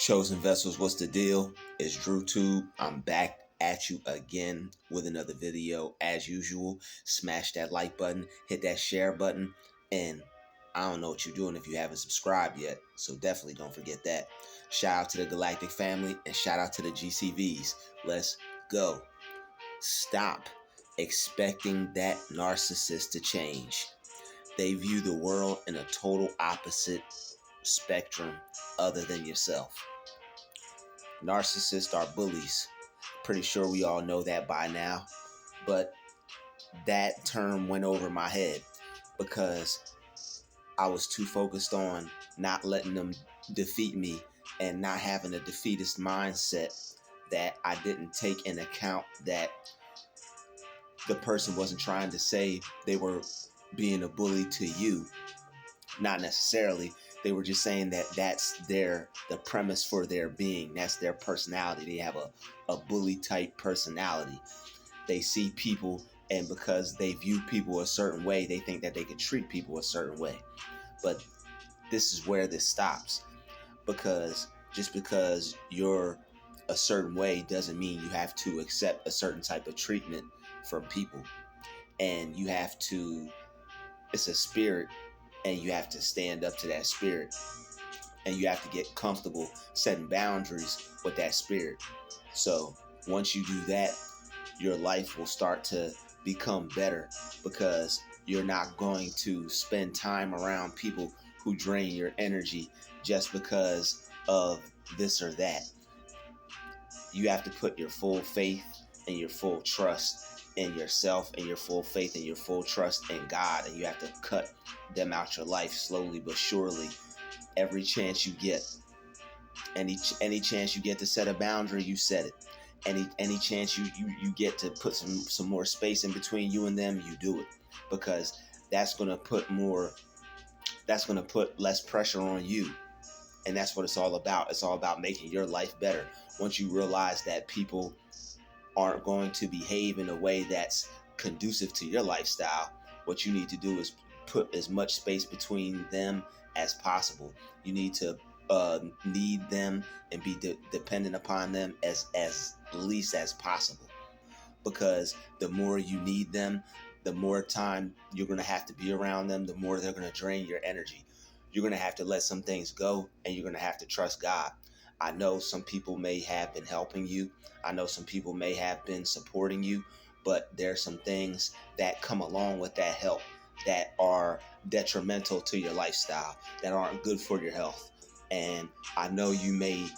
Chosen Vessels, what's the deal? It's Druuill. I'm back at you again with another video. As usual, smash that like button, hit that share button, and I don't know what you're doing if you haven't subscribed yet, so definitely don't forget that. Shout out to the Galactic family and shout out to the GCVs. Let's go. Stop expecting that narcissist to change. They view the world in a total opposite spectrum other than yourself. Narcissists are bullies. Pretty sure we all know that by now. But that term went over my head because I was too focused on not letting them defeat me and not having a defeatist mindset that I didn't take in account that the person wasn't trying to say they were being a bully to you. Not necessarily. They were just saying that that's the premise for their being. That's their personality. They have a bully type personality. They see people, and because they view people a certain way, they think that they can treat people a certain way. But this is where this stops, because just because you're a certain way doesn't mean you have to accept a certain type of treatment from people. And you have to, it's a spirit, and you have to stand up to that spirit, and you have to get comfortable setting boundaries with that spirit. So once you do that, your life will start to become better, because you're not going to spend time around people who drain your energy just because of this or that. You have to put your full faith and your full trust in yourself, and your full faith and your full trust in God, and you have to cut them out your life slowly but surely. Every chance you get, any chance you get to set a boundary, you set it. Any chance you get to put some more space in between you and them, you do it, because that's gonna put less pressure on you. And that's what it's all about. It's all about making your life better. Once you realize that people aren't going to behave in a way that's conducive to your lifestyle, what you need to do is put as much space between them as possible. You need to need them and be dependent upon them as least as possible, because the more you need them, the more time you're going to have to be around them, the more they're going to drain your energy. You're going to have to let some things go, and you're going to have to trust God. I know some people may have been helping you. I know some people may have been supporting you, but there's some things that come along with that help that are detrimental to your lifestyle, that aren't good for your health. And I know you may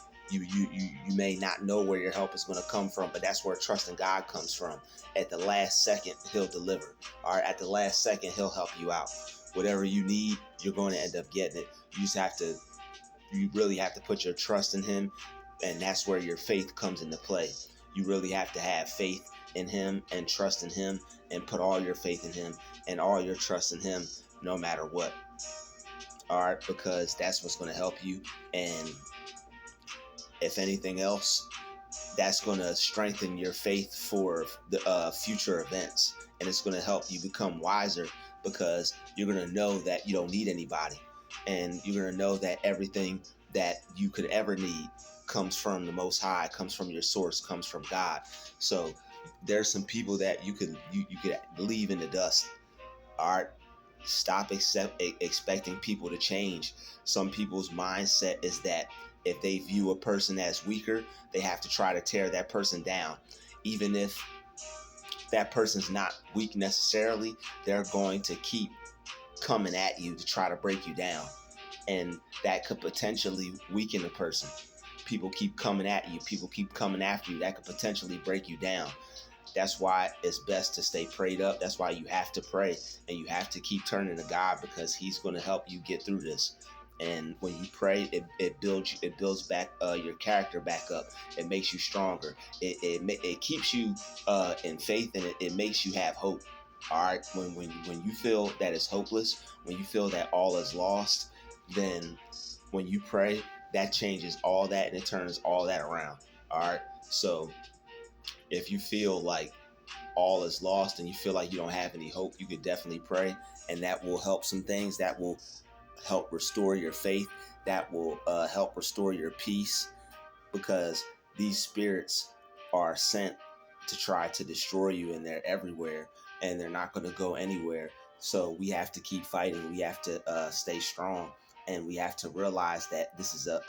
not know where your help is going to come from, but that's where trusting God comes from. At the last second, He'll deliver. All right, at the last second, He'll help you out. Whatever you need, you're going to end up getting it. You really have to put your trust in Him, and that's where your faith comes into play. You really have to have faith in Him and trust in Him, and put all your faith in Him and all your trust in Him, no matter what. All right, because that's what's going to help you. And if anything else, that's going to strengthen your faith for the future events, and it's going to help you become wiser, because you're going to know that you don't need anybody, and you're going to know that everything that you could ever need comes from the Most High, comes from your source, comes from God. So there's some people that you could leave in the dust. All right, stop expecting people to change. Some people's mindset is that if they view a person as weaker, they have to try to tear that person down. Even if that person's not weak necessarily, they're going to keep coming at you to try to break you down. And that could potentially weaken a person. People keep coming at you. People keep coming after you. That could potentially break you down. That's why it's best to stay prayed up. That's why you have to pray, and you have to keep turning to God, because He's going to help you get through this. And when you pray, it builds back your character back up. It makes you stronger. It keeps you in faith, and it makes you have hope. All right. When you feel that it's hopeless, when you feel that all is lost, then when you pray, that changes all that, and it turns all that around. All right. So if you feel like all is lost and you feel like you don't have any hope, you could definitely pray, and that will help some things. That will help restore your faith. That will help restore your peace. because these spirits are sent to try to destroy you, and they're everywhere, and they're not going to go anywhere. So we have to keep fighting. We have to stay strong, and we have to realize that this is a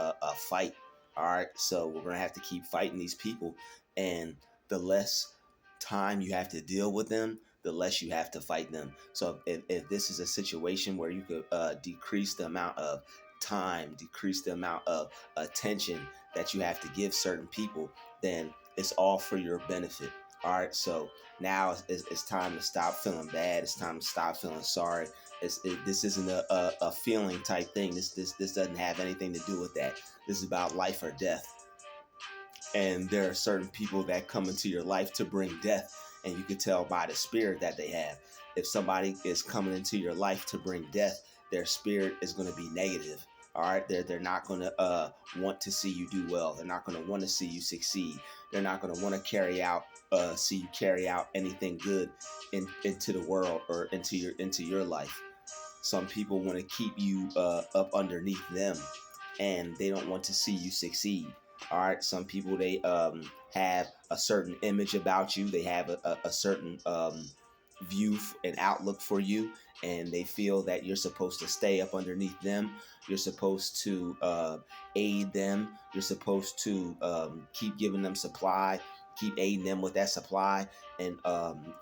fight. All right, so we're going to have to keep fighting these people, and the less time you have to deal with them, the less you have to fight them. So if this is a situation where you could decrease the amount of time, decrease the amount of attention that you have to give certain people, then it's all for your benefit. All right, so now it's time to stop feeling bad. It's time to stop feeling sorry. This isn't a feeling type thing. This doesn't have anything to do with that. This is about life or death. And there are certain people that come into your life to bring death, and you can tell by the spirit that they have. If somebody is coming into your life to bring death, their spirit is going to be negative. All right, they're not going to want to see you do well. They're not going to want to see you succeed. They're not going to want to see you carry out anything good into the world or into your life. Some people want to keep you up underneath them, and they don't want to see you succeed. All right, some people, they have a certain image about you. They have a certain view and outlook for you, and they feel that you're supposed to stay up underneath them. You're supposed to aid them. You're supposed to keep giving them supply, keep aiding them with that supply, and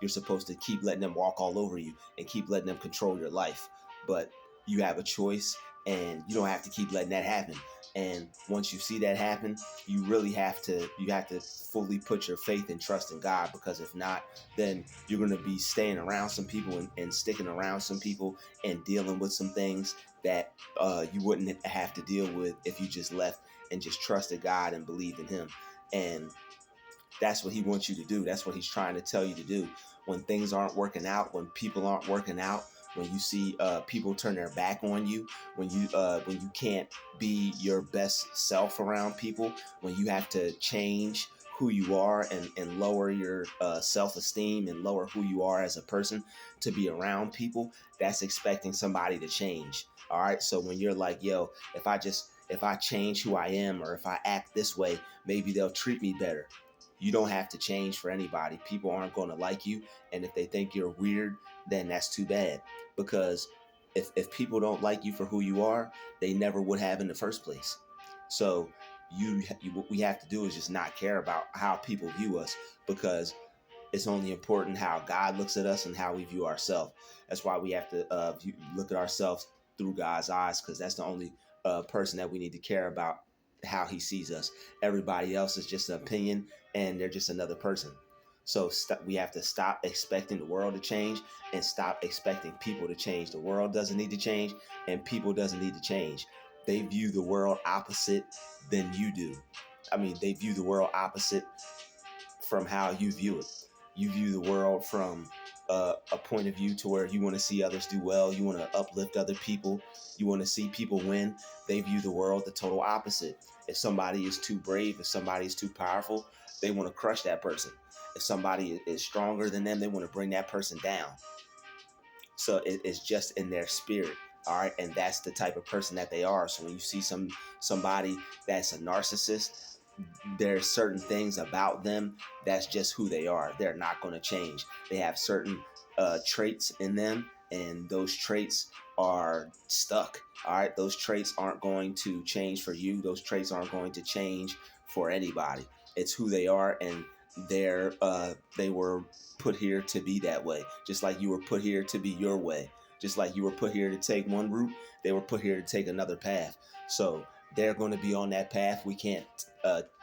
you're supposed to keep letting them walk all over you and keep letting them control your life. But you have a choice, and you don't have to keep letting that happen. And once you see that happen, you have to fully put your faith and trust in God, because if not, then you're going to be staying around some people and sticking around some people and dealing with some things that you wouldn't have to deal with if you just left and just trusted God and believed in him. And that's what he wants you to do. That's what he's trying to tell you to do. When things aren't working out, when people aren't working out, when you see people turn their back on you, when you can't be your best self around people, when you have to change who you are and lower your self-esteem and lower who you are as a person to be around people, that's expecting somebody to change. All right. So when you're like, yo, if I change who I am, or if I act this way, maybe they'll treat me better. You don't have to change for anybody. People aren't going to like you. And if they think you're weird, then that's too bad. Because if people don't like you for who you are, they never would have in the first place. So what we have to do is just not care about how people view us, because it's only important how God looks at us and how we view ourselves. That's why we have to look at ourselves through God's eyes, because that's the only person that we need to care about how he sees us. Everybody else is just an opinion, and they're just another person. So we have to stop expecting the world to change and stop expecting people to change. The world doesn't need to change, and people doesn't need to change. They view the world opposite than you do. I mean, they view the world opposite from how you view it. You view the world from a point of view to where you want to see others do well. You want to uplift other people. You want to see people win. They view the world the total opposite. If somebody is too brave, if somebody is too powerful, they want to crush that person. If somebody is stronger than them, they want to bring that person down. So it's just in their spirit. All right. And that's the type of person that they are. So when you see somebody that's a narcissist, there's certain things about them that's just who they are. They're not going to change. They have certain traits in them, and those traits are stuck. All right. Those traits aren't going to change for you. Those traits aren't going to change for anybody. It's who they are, and they were put here to be that way, just like you were put here to be your way. Just like you were put here to take one route, they were put here to take another path. So they're going to be on that path. We can't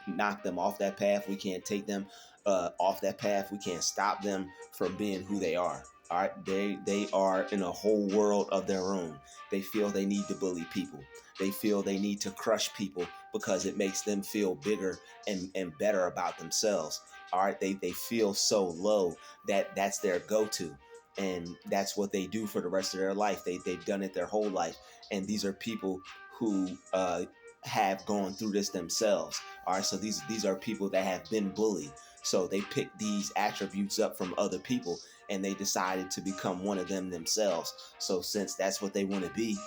knock them off that path. We can't take them off that path. We can't stop them from being who they are. All right, they are in a whole world of their own. They feel they need to bully people. They feel they need to crush people because it makes them feel bigger and better about themselves. All right, they feel so low that that's their go-to. And that's what they do for the rest of their life. They've done it their whole life. And these are people who have gone through this themselves. All right, so these are people that have been bullied. So they picked these attributes up from other people, and they decided to become one of them themselves. So since that's what they want to be,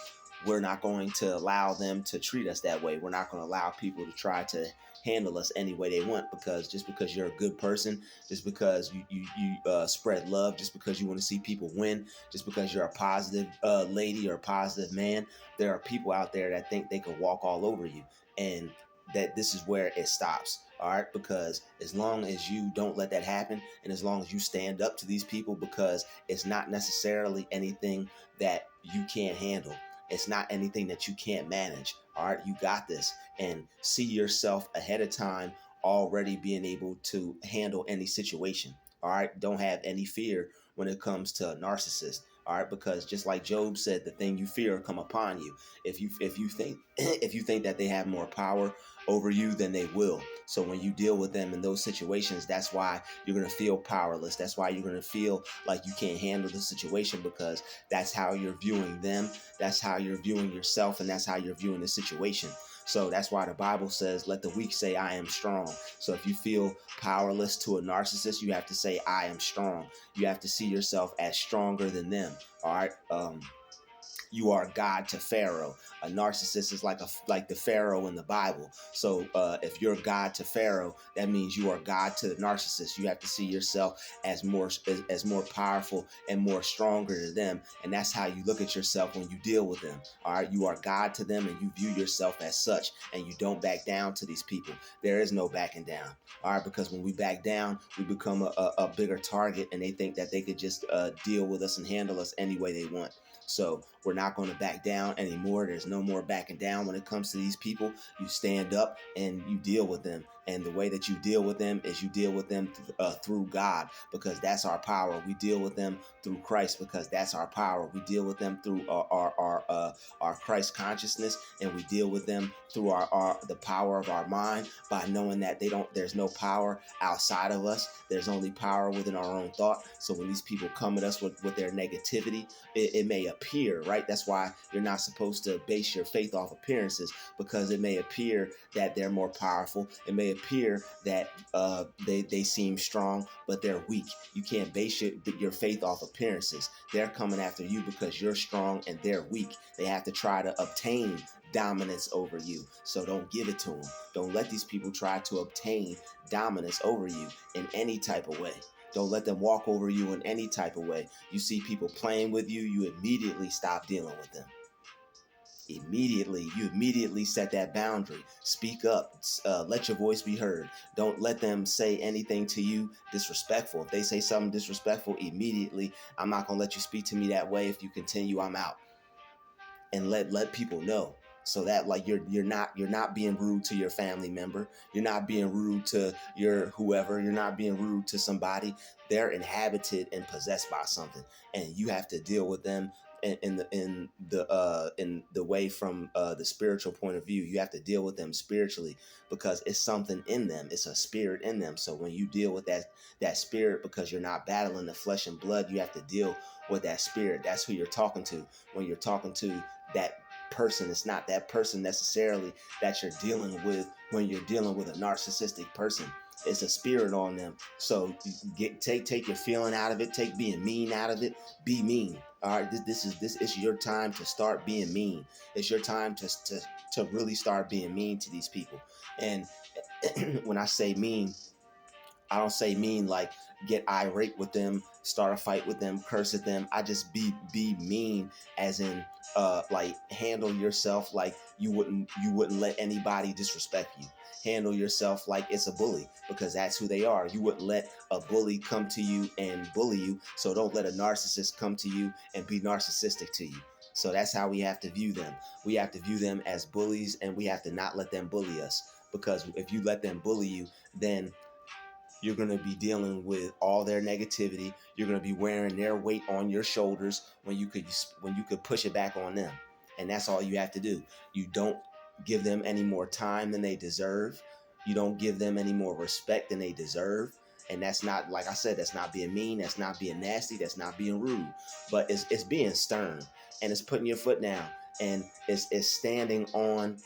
we're not going to allow them to treat us that way. We're not going to allow people to try to handle us any way they want, because just because you're a good person, just because you spread love, just because you want to see people win, just because you're a positive lady or a positive man, there are people out there that think they could walk all over you, and that this is where it stops. All right, because as long as you don't let that happen, and as long as you stand up to these people, because it's not necessarily anything that you can't handle, it's not anything that you can't manage. All right, you got this. And see yourself ahead of time already being able to handle any situation. All right, don't have any fear when it comes to a narcissist. All right, because just like Job said, the thing you fear will come upon you. If you think if you think that they have more power over you, then they will. So when you deal with them in those situations, that's why you're going to feel powerless. That's why you're going to feel like you can't handle the situation, because that's how you're viewing them. That's how you're viewing yourself, and that's how you're viewing the situation. So that's why the Bible says, let the weak say, I am strong. So if you feel powerless to a narcissist, you have to say, I am strong. You have to see yourself as stronger than them. All right. You are God to Pharaoh. A narcissist is like the Pharaoh in the Bible. So if you're God to Pharaoh, that means you are God to the narcissist. You have to see yourself as more powerful and more stronger than them, and that's how you look at yourself when you deal with them. All right, you are God to them, and you view yourself as such, and you don't back down to these people. There is no backing down. All right, because when we back down, we become a bigger target, and they think that they could just deal with us and handle us any way they want. So we're not going to back down anymore. There's no more backing down when it comes to these people. You stand up and you deal with them. And the way that you deal with them is you deal with them through God, because that's our power. We deal with them through Christ, because that's our power. We deal with them through our Christ consciousness, and we deal with them through the power of our mind, by knowing that there's no power outside of us. There's only power within our own thought. So when these people come at us with their negativity, it may appear, right? That's why you're not supposed to base your faith off appearances, because it may appear that they're more powerful. It may appear that they seem strong, but they're weak. You can't base your faith off appearances. They're coming after you because you're strong and they're weak. They have to try to obtain dominance over you. So don't give it to them. Don't let these people try to obtain dominance over you in any type of way. Don't let them walk over you in any type of way. You see people playing with you, you immediately stop dealing with them. You immediately set that boundary. Speak up. Let your voice be heard. Don't let them say anything to you disrespectful. If they say something disrespectful, immediately, I'm not going to let you speak to me that way. If you continue, I'm out. And let people know, so that like you're not being rude to your family member. You're not being rude to your whoever. You're not being rude to somebody. They're inhabited and possessed by something, and you have to deal with them in the way from the spiritual point of view. You have to deal with them spiritually, because it's something in them. It's a spirit in them. So when you deal with that spirit, because you're not battling the flesh and blood, you have to deal with that spirit. That's who you're talking to. When you're talking to that person, it's not that person necessarily that you're dealing with. When you're dealing with a narcissistic person, it's a spirit on them. So take your feeling out of it. Take being mean out of it. Be mean. All right, this is your time to start being mean. It's your time to really start being mean to these people. And when I say mean, I don't say mean like get irate with them, start a fight with them, curse at them. I just be mean, as in like handle yourself like you wouldn't let anybody disrespect you. Handle yourself like it's a bully, because that's who they are. You wouldn't let a bully come to you and bully you, so don't let a narcissist come to you and be narcissistic to you. So that's how we have to view them. We have to view them as bullies, and we have to not let them bully us, because if you let them bully you, then you're going to be dealing with all their negativity. You're going to be wearing their weight on your shoulders when you could push it back on them. And that's all you have to do. You don't give them any more time than they deserve. You don't give them any more respect than they deserve. And that's not, like I said, that's not being mean. That's not being nasty. That's not being rude. But it's being stern, and it's putting your foot down, and it's standing on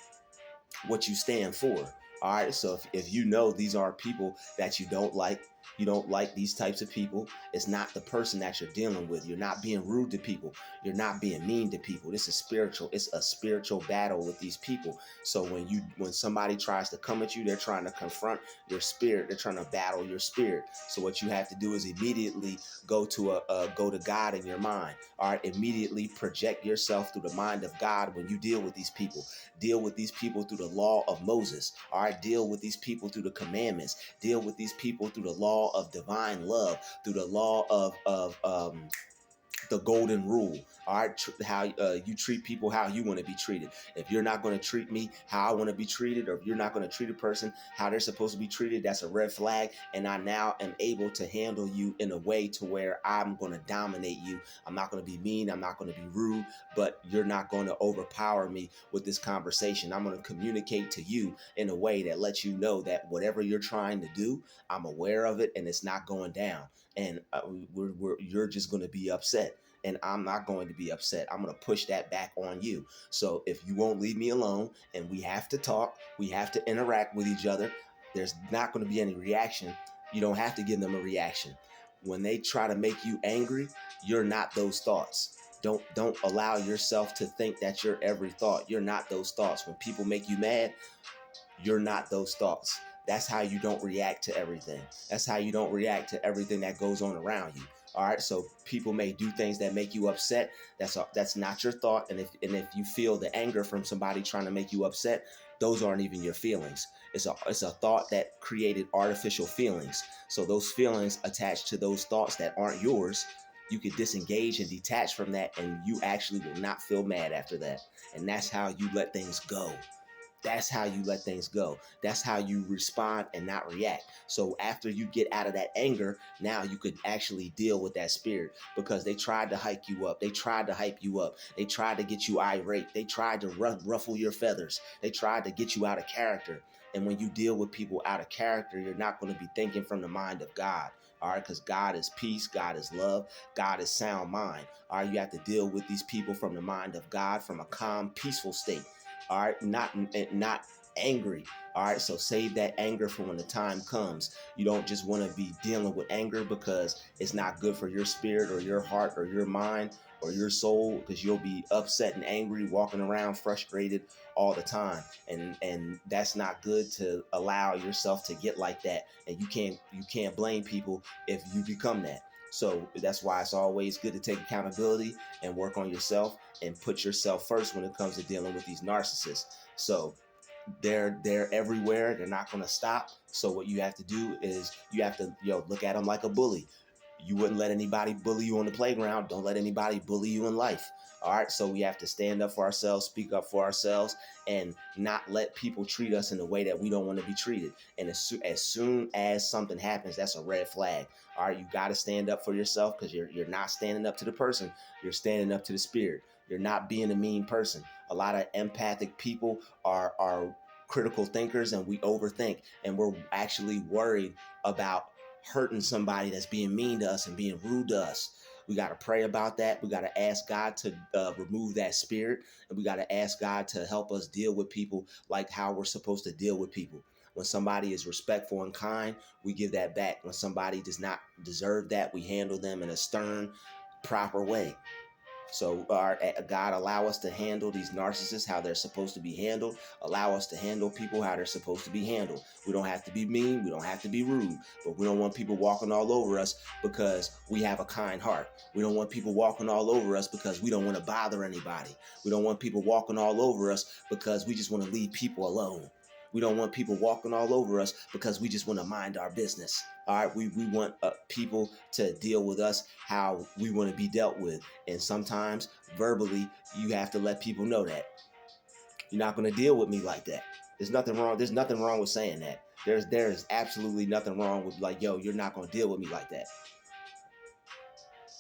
what you stand for. All right. So if you know these are people that you don't like, You don't like these types of people. It's not the person that you're dealing with. You're not being rude to people. You're not being mean to people. This is spiritual. It's a spiritual battle with these people. So when somebody tries to come at you, they're trying to confront your spirit. They're trying to battle your spirit. So what you have to do is immediately go to God in your mind. All right, immediately project yourself through the mind of God when you deal with these people. Deal with these people through the law of Moses. All right, deal with these people through the commandments. Deal with these people through the law of divine love, through the law of the golden rule. All right, how you treat people how you want to be treated. If you're not going to treat me how I want to be treated, or if you're not going to treat a person how they're supposed to be treated, that's a red flag. And I now am able to handle you in a way to where I'm going to dominate you. I'm not going to be mean. I'm not going to be rude, but you're not going to overpower me with this conversation. I'm going to communicate to you in a way that lets you know that whatever you're trying to do, I'm aware of it and it's not going down. And you're just going to be upset. And I'm not going to be upset. I'm going to push that back on you. So if you won't leave me alone and we have to talk, we have to interact with each other, there's not going to be any reaction. You don't have to give them a reaction. When they try to make you angry, you're not those thoughts. Don't allow yourself to think that you're every thought. You're not those thoughts. When people make you mad, you're not those thoughts. That's how you don't react to everything. That's how you don't react to everything that goes on around you. All right. So people may do things that make you upset. That's not your thought. And if you feel the anger from somebody trying to make you upset, those aren't even your feelings. It's a thought that created artificial feelings. So those feelings attached to those thoughts that aren't yours, you could disengage and detach from that, and you actually will not feel mad after that. And that's how you let things go. That's how you let things go. That's how you respond and not react. So after you get out of that anger, now you could actually deal with that spirit, because they tried to hike you up. They tried to hype you up. They tried to get you irate. They tried to ruffle your feathers. They tried to get you out of character. And when you deal with people out of character, you're not going to be thinking from the mind of God. All right, because God is peace, God is love, God is sound mind. All right, you have to deal with these people from the mind of God, from a calm, peaceful state. All right, not angry. All right, so save that anger for when the time comes. You don't just want to be dealing with anger because it's not good for your spirit or your heart or your mind or your soul, because you'll be upset and angry, walking around frustrated all the time. And that's not good to allow yourself to get like that. And you can't blame people if you become that. So that's why it's always good to take accountability and work on yourself and put yourself first when it comes to dealing with these narcissists. So they're everywhere. They're not going to stop. So what you have to do is you have to look at them like a bully. You wouldn't let anybody bully you on the playground. Don't let anybody bully you in life. All right. So we have to stand up for ourselves, speak up for ourselves, and not let people treat us in a way that we don't want to be treated. And as soon as something happens, that's a red flag. All right. You got to stand up for yourself, because you're not standing up to the person. You're standing up to the spirit. You're not being a mean person. A lot of empathic people are critical thinkers, and we overthink, and we're actually worried about hurting somebody that's being mean to us and being rude to us. We got to pray about that. We got to ask God to remove that spirit, and we got to ask God to help us deal with people like how we're supposed to deal with people. When somebody is respectful and kind, we give that back. When somebody does not deserve that, we handle them in a stern, proper way. So God, allow us to handle these narcissists how they're supposed to be handled. Allow us to handle people how they're supposed to be handled. We don't have to be mean. We don't have to be rude. But we don't want people walking all over us because we have a kind heart. We don't want people walking all over us because we don't want to bother anybody. We don't want people walking all over us because we just want to leave people alone. We don't want people walking all over us because we just want to mind our business. All right, we want people to deal with us how we want to be dealt with. And sometimes verbally, you have to let people know that you're not going to deal with me like that. There's nothing wrong. There's nothing wrong with saying that. There's absolutely nothing wrong with like, yo, you're not going to deal with me like that.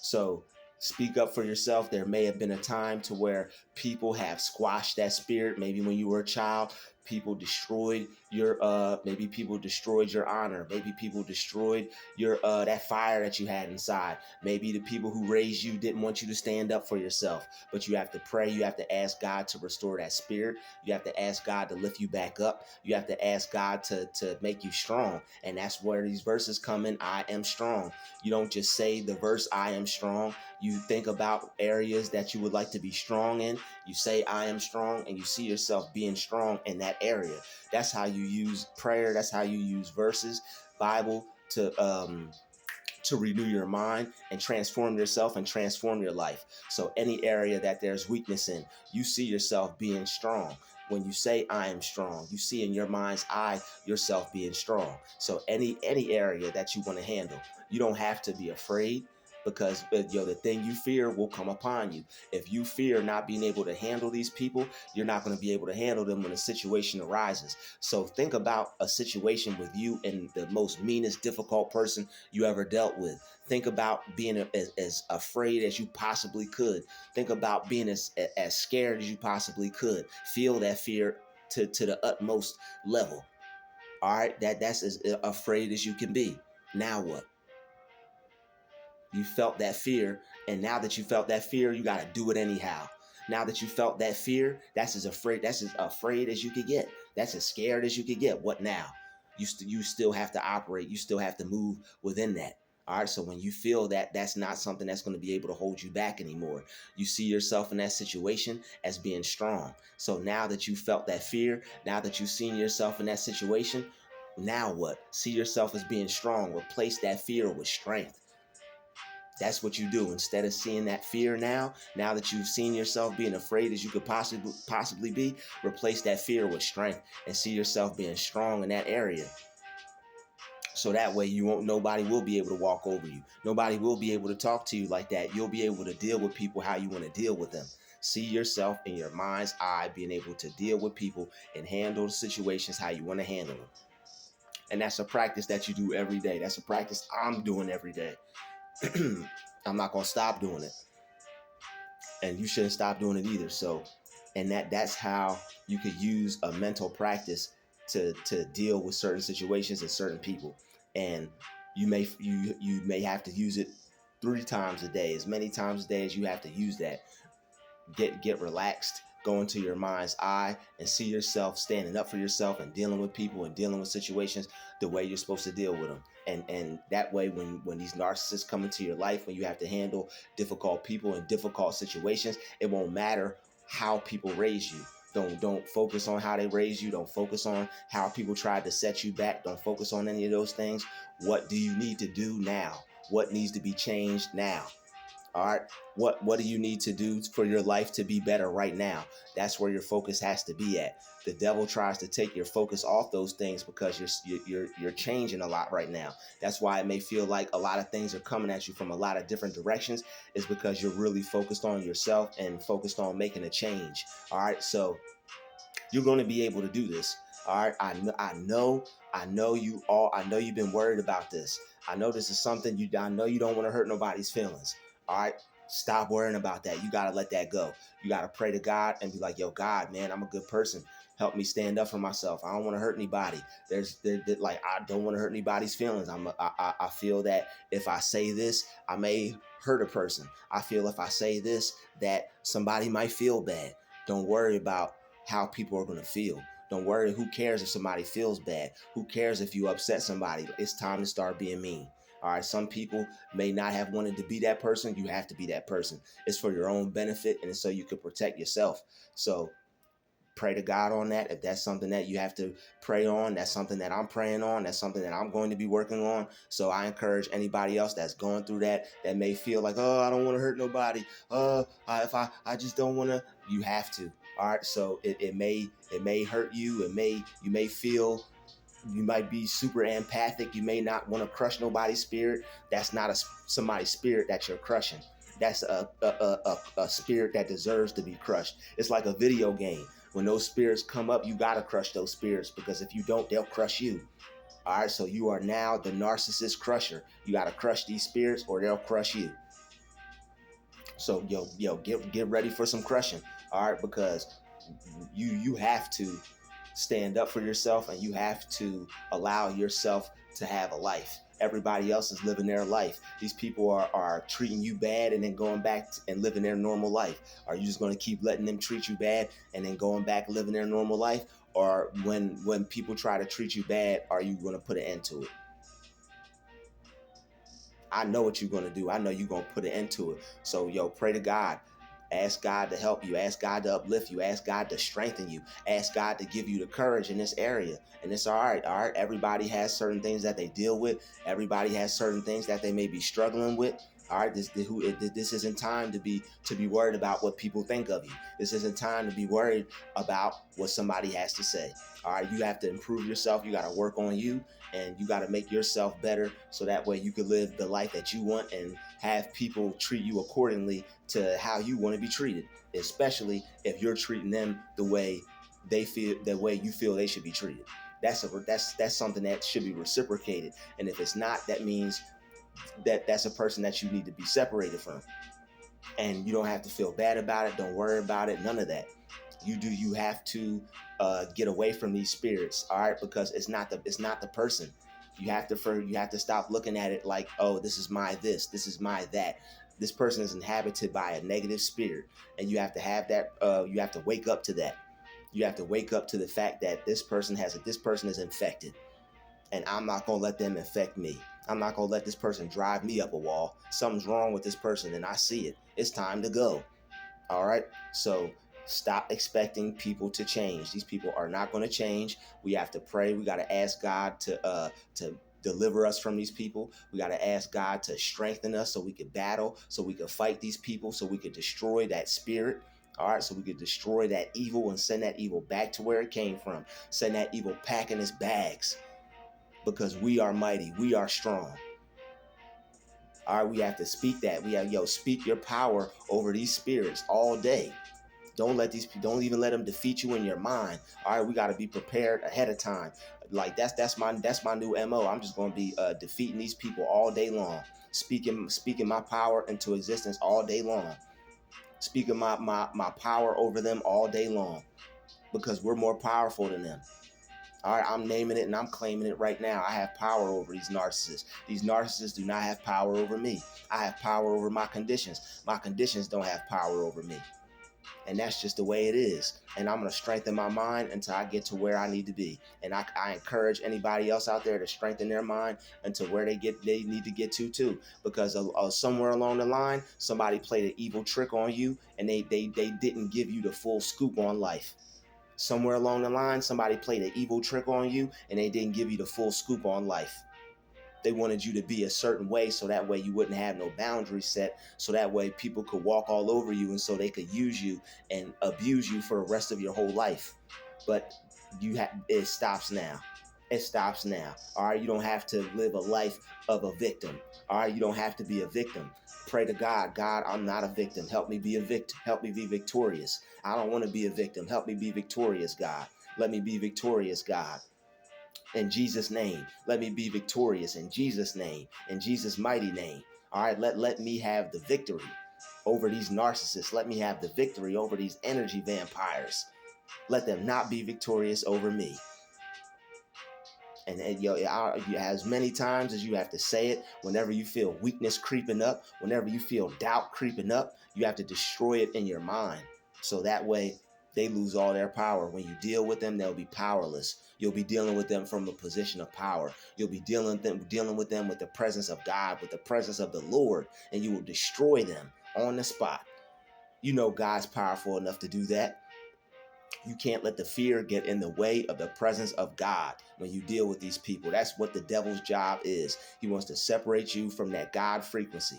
So speak up for yourself. There may have been a time to where people have squashed that spirit. Maybe when you were a child, people destroyed your maybe people destroyed your honor. Maybe people destroyed your that fire that you had inside. Maybe the people who raised you didn't want you to stand up for yourself. But you have to pray. You have to ask God to restore that spirit. You have to ask God to lift you back up. You have to ask God to make you strong. And that's where these verses come in. I am strong. You don't just say the verse, I am strong. You think about areas that you would like to be strong in. You say, I am strong, and you see yourself being strong in that area. That's how you use prayer. That's how you use verses, Bible to renew your mind and transform yourself and transform your life. So any area that there's weakness in, you see yourself being strong. When you say I am strong, you see in your mind's eye yourself being strong. So any area that you want to handle, you don't have to be afraid, because the thing you fear will come upon you. If you fear not being able to handle these people, you're not going to be able to handle them when a situation arises. So think about a situation with you and the most meanest, difficult person you ever dealt with. Think about being as afraid as you possibly could. Think about being as scared as you possibly could. Feel that fear to the utmost level. All right, that's as afraid as you can be. Now what? You felt that fear, and now that you felt that fear, you got to do it anyhow. Now that you felt that fear, that's as afraid as you could get. That's as scared as you could get. What now? You still have to operate. You still have to move within that. All right. So when you feel that, that's not something that's going to be able to hold you back anymore. You see yourself in that situation as being strong. So now that you felt that fear, now that you've seen yourself in that situation, now what? See yourself as being strong. Replace that fear with strength. That's what you do. Instead of seeing that fear now that you've seen yourself being afraid as you could possibly be, replace that fear with strength and see yourself being strong in that area. So that way nobody will be able to walk over you. Nobody will be able to talk to you like that. You'll be able to deal with people how you want to deal with them. See yourself in your mind's eye being able to deal with people and handle the situations how you want to handle them. And that's a practice that you do every day. That's a practice I'm doing every day. I'm not gonna stop doing it, and you shouldn't stop doing it either. So, and that's how you could use a mental practice to deal with certain situations and certain people. And you may have to use it 3 times a day, as many times a day as you have to use that. Get relaxed, go into your mind's eye and see yourself standing up for yourself and dealing with people and dealing with situations the way you're supposed to deal with them. And that way, when these narcissists come into your life, when you have to handle difficult people and difficult situations, it won't matter how people raise you. Don't focus on how they raise you. Don't focus on how people tried to set you back. Don't focus on any of those things. What do you need to do now? What needs to be changed now? All right. What do you need to do for your life to be better right now? That's where your focus has to be at. The devil tries to take your focus off those things because you're changing a lot right now. That's why it may feel like a lot of things are coming at you from a lot of different directions, is because you're really focused on yourself and focused on making a change. All right. So you're going to be able to do this. All right. I know you've been worried about this. I know this is something I know you don't want to hurt nobody's feelings. All right. Stop worrying about that. You got to let that go. You got to pray to God and be like, yo, God, man, I'm a good person. Help me stand up for myself. I don't want to hurt anybody. Like, I don't want to hurt anybody's feelings. I feel that if I say this, I may hurt a person. I feel if I say this, that somebody might feel bad. Don't worry about how people are going to feel. Don't worry. Who cares if somebody feels bad? Who cares if you upset somebody? It's time to start being mean. All right. Some people may not have wanted to be that person. You have to be that person. It's for your own benefit, and it's so you can protect yourself. So pray to God on that. If that's something that you have to pray on, that's something that I'm praying on. That's something that I'm going to be working on. So I encourage anybody else that's going through that may feel like, oh, I don't want to hurt nobody. If I just don't want to. You have to. All right. So it may hurt you. You may feel. You might be super empathic. You may not want to crush nobody's spirit. That's not somebody's spirit that you're crushing. That's a spirit that deserves to be crushed. It's like a video game. When those spirits come up, you got to crush those spirits, because if you don't, they'll crush you. All right. So you are now the narcissist crusher. You got to crush these spirits or they'll crush you. So get ready for some crushing. All right. Because you have to stand up for yourself, and you have to allow yourself to have a life. Everybody else is living their life. These people are treating you bad and then going back and living their normal life. Are you just going to keep letting them treat you bad and then going back living their normal life? Or when people try to treat you bad, are you going to put an end to it? I know what you're going to do. I know you're going to put an end to it. So, pray to God. Ask God to help you. Ask God to uplift you. Ask God to strengthen you. Ask God to give you the courage in this area. And it's all right. All right. Everybody has certain things that they deal with. Everybody has certain things that they may be struggling with. All right. This isn't time to be worried about what people think of you. This isn't time to be worried about what somebody has to say. All right. You have to improve yourself. You got to work on you, and you got to make yourself better so that way you can live the life that you want and have people treat you accordingly to how you want to be treated, especially if you're treating them the way you feel they should be treated. That's something that should be reciprocated. And if it's not, that means that's a person that you need to be separated from. And you don't have to feel bad about it. Don't worry about it. None of that. You have to get away from these spirits, all right? Because it's not the person. You have to stop looking at it like, oh, this is my this is my that. This person is inhabited by a negative spirit, and you have to have that. You have to wake up to that. You have to wake up to the fact that this person is infected, and I'm not gonna let them infect me. I'm not gonna let this person drive me up a wall. Something's wrong with this person, and I see it. It's time to go. All right. So stop expecting people to change. These people are not going to change. We have to pray. We got to ask God to deliver us from these people. We got to ask God to strengthen us so we can battle, so we can fight these people, so we can destroy that spirit. All right, so we could destroy that evil and send that evil back to where it came from. Send that evil back in its bags, because we are mighty. We are strong. All right, we have to speak that. We have, speak your power over these spirits all day. Don't even let them defeat you in your mind. All right, we got to be prepared ahead of time. Like that's my new MO. I'm just going to be defeating these people all day long. Speaking my power into existence all day long. Speaking my power over them all day long, because we're more powerful than them. All right, I'm naming it and I'm claiming it right now. I have power over these narcissists. These narcissists do not have power over me. I have power over my conditions. My conditions don't have power over me. And that's just the way it is. And I'm going to strengthen my mind until I get to where I need to be. And I encourage anybody else out there to strengthen their mind until where they need to get to too. Because somewhere along the line, somebody played an evil trick on you, and they didn't give you the full scoop on life. Somewhere along the line, somebody played an evil trick on you, and they didn't give you the full scoop on life. They wanted you to be a certain way, so that way you wouldn't have no boundaries set, so that way people could walk all over you, and so they could use you and abuse you for the rest of your whole life. But it stops now. It stops now. All right, you don't have to live a life of a victim. All right, you don't have to be a victim. Pray to God. God, I'm not a victim. Help me be a victim. Help me be victorious. I don't want to be a victim. Help me be victorious, God. Let me be victorious, God. In Jesus' name, let me be victorious in Jesus' name, in Jesus' mighty name. All right, let me have the victory over these narcissists. Let me have the victory over these energy vampires. Let them not be victorious over me. And as many times as you have to say it, whenever you feel weakness creeping up, whenever you feel doubt creeping up, you have to destroy it in your mind. So that way they lose all their power. When you deal with them, they'll be powerless. You'll be dealing with them from a position of power. You'll be dealing with them with the presence of God, with the presence of the Lord, and you will destroy them on the spot. You know God's powerful enough to do that. You can't let the fear get in the way of the presence of God when you deal with these people. That's what the devil's job is. He wants to separate you from that God frequency.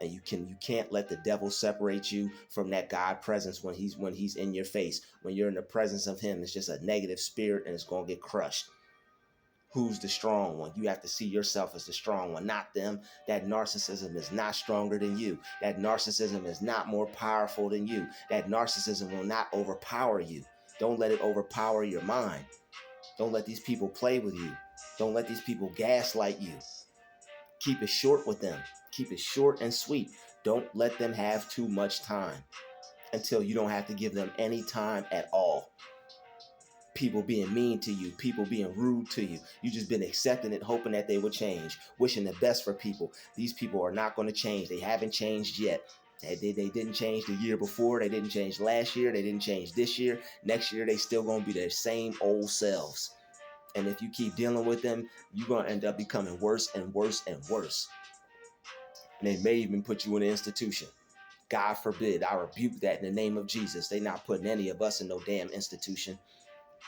And you can't let the devil separate you from that God presence when he's in your face. When you're in the presence of him, it's just a negative spirit and it's going to get crushed. Who's the strong one? You have to see yourself as the strong one, not them. That narcissism is not stronger than you. That narcissism is not more powerful than you. That narcissism will not overpower you. Don't let it overpower your mind. Don't let these people play with you. Don't let these people gaslight you. Keep it short with them. Keep it short and sweet. Don't let them have too much time until you don't have to give them any time at all. People being mean to you, people being rude to you. You just been accepting it, hoping that they would change, wishing the best for people. These people are not going to change. They haven't changed yet. They didn't change the year before. They didn't change last year. They didn't change this year. Next year, they still going to be their same old selves. And if you keep dealing with them, you're going to end up becoming worse and worse and worse. And they may even put you in an institution. God forbid. I rebuke that in the name of Jesus. They're not putting any of us in no damn institution.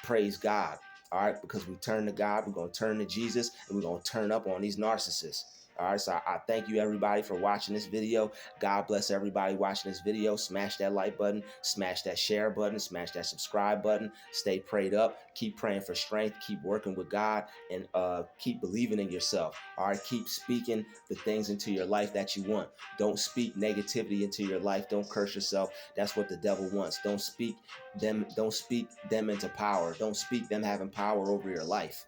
Praise God. All right, because we turn to God, we're going to turn to Jesus, and we're going to turn up on these narcissists. All right, so I thank you everybody for watching this video. God bless everybody watching this video. Smash that like button, smash that share button, smash that subscribe button. Stay prayed up. Keep praying for strength. Keep working with God, and keep believing in yourself. All right, keep speaking the things into your life that you want. Don't speak negativity into your life. Don't curse yourself. That's what the devil wants. Don't speak them into power. Don't speak them having power over your life.